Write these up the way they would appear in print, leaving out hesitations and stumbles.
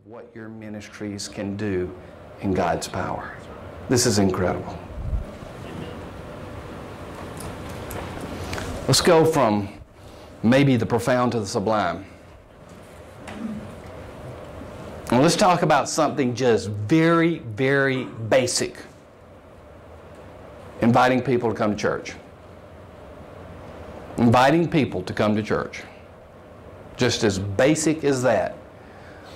what your ministries can do in God's power. This is incredible. Let's go from maybe the profound to the sublime. And let's talk about something just very, very basic. Inviting people to come to church. Inviting people to come to church. Just as basic as that.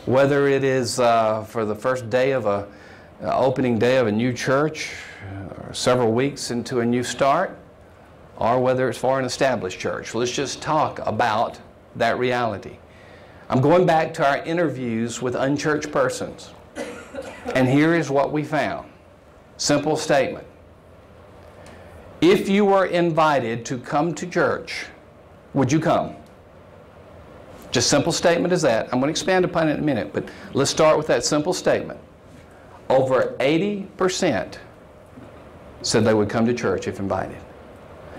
Whether it is for the first day of a opening day of a new church, or several weeks into a new start, or whether it's for an established church. Let's just talk about that reality. I'm going back to our interviews with unchurched persons. And here is what we found. Simple statement. If you were invited to come to church, would you come? Just simple statement as that. I'm going to expand upon it in a minute, but let's start with that simple statement. Over 80% said they would come to church if invited.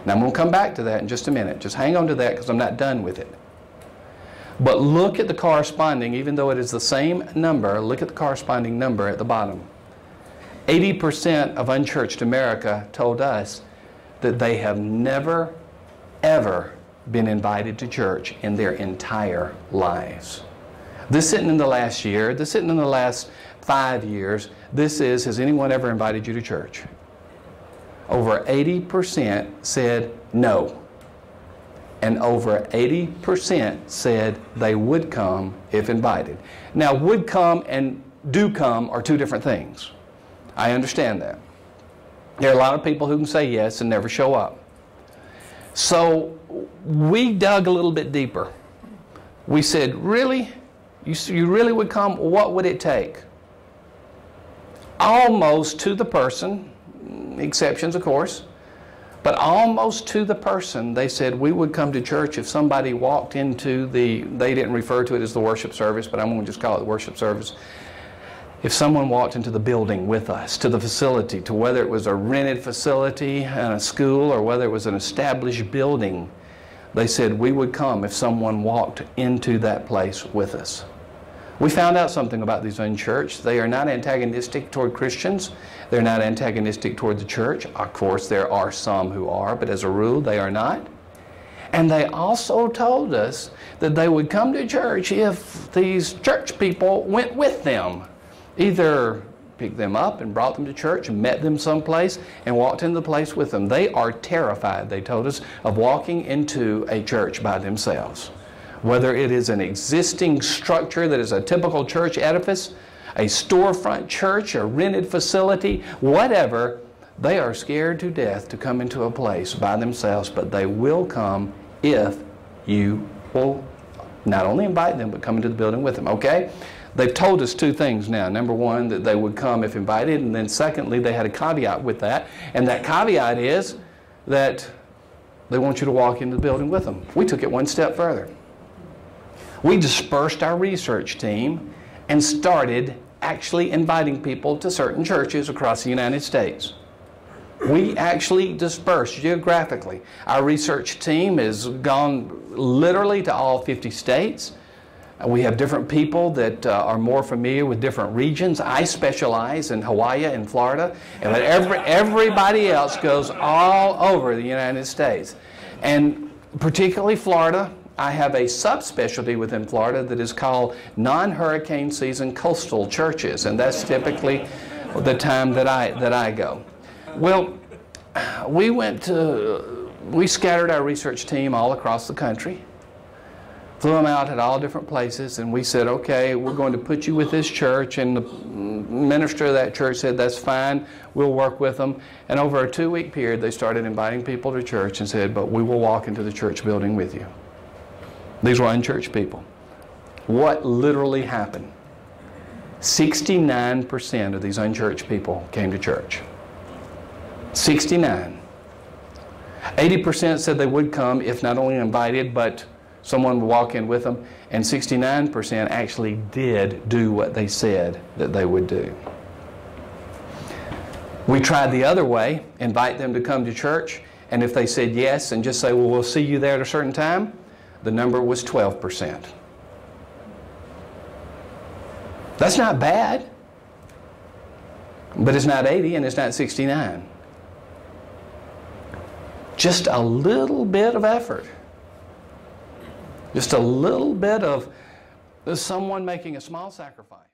Now I'm going to come back to that in just a minute. Just hang on to that because I'm not done with it. But look at the corresponding, even though it is the same number, look at the corresponding number at the bottom. 80% of unchurched America told us that they have never, ever been invited to church in their entire lives. This isn't in the last year. This isn't in the last 5 years. This is, has anyone ever invited you to church? Over 80% said no. And over 80% said they would come if invited. Now, would come and do come are two different things. I understand that. There are a lot of people who can say yes and never show up. So we dug a little bit deeper. We said, really? You really would come? What would it take? Almost to the person, exceptions of course, but almost to the person, they said we would come to church if somebody walked into the, they didn't refer to it as the worship service, but I'm going to just call it the worship service. If someone walked into the building with us, to the facility, to whether it was a rented facility and a school or whether it was an established building, they said we would come if someone walked into that place with us. We found out something about these unchurched. They are not antagonistic toward Christians. They're not antagonistic toward the church. Of course, there are some who are, but as a rule, they are not. And they also told us that they would come to church if these church people went with them. Either picked them up and brought them to church and met them someplace and walked into the place with them. They are terrified, they told us, of walking into a church by themselves. Whether it is an existing structure that is a typical church edifice, a storefront church, a rented facility, whatever, they are scared to death to come into a place by themselves, but they will come if you will not only invite them, but come into the building with them, okay? They've told us two things now. Number one, that they would come if invited, and then secondly, they had a caveat with that, and that caveat is that they want you to walk into the building with them. We took it one step further. We dispersed our research team and started actually inviting people to certain churches across the United States. We actually dispersed geographically. Our research team has gone literally to all 50 states. We have different people that are more familiar with different regions. I specialize in Hawaii and Florida, but everybody else goes all over the United States. And particularly Florida, I have a subspecialty within Florida that is called non-hurricane season coastal churches, and that's typically the time that I go. Well, we scattered our research team all across the country. Flew them out at all different places, and we said, okay, we're going to put you with this church, and the minister of that church said, that's fine, we'll work with them. And over a 2-week period, they started inviting people to church and said, but we will walk into the church building with you. These were unchurched people. What literally happened? 69% of these unchurched people came to church. 69. 80% said they would come if not only invited, but someone would walk in with them, and 69% actually did do what they said that they would do. We tried the other way, invite them to come to church, and if they said yes and just say, well, we'll see you there at a certain time, the number was 12%. That's not bad. But it's not 80 and it's not 69. Just a little bit of effort. Just a little bit of someone making a small sacrifice.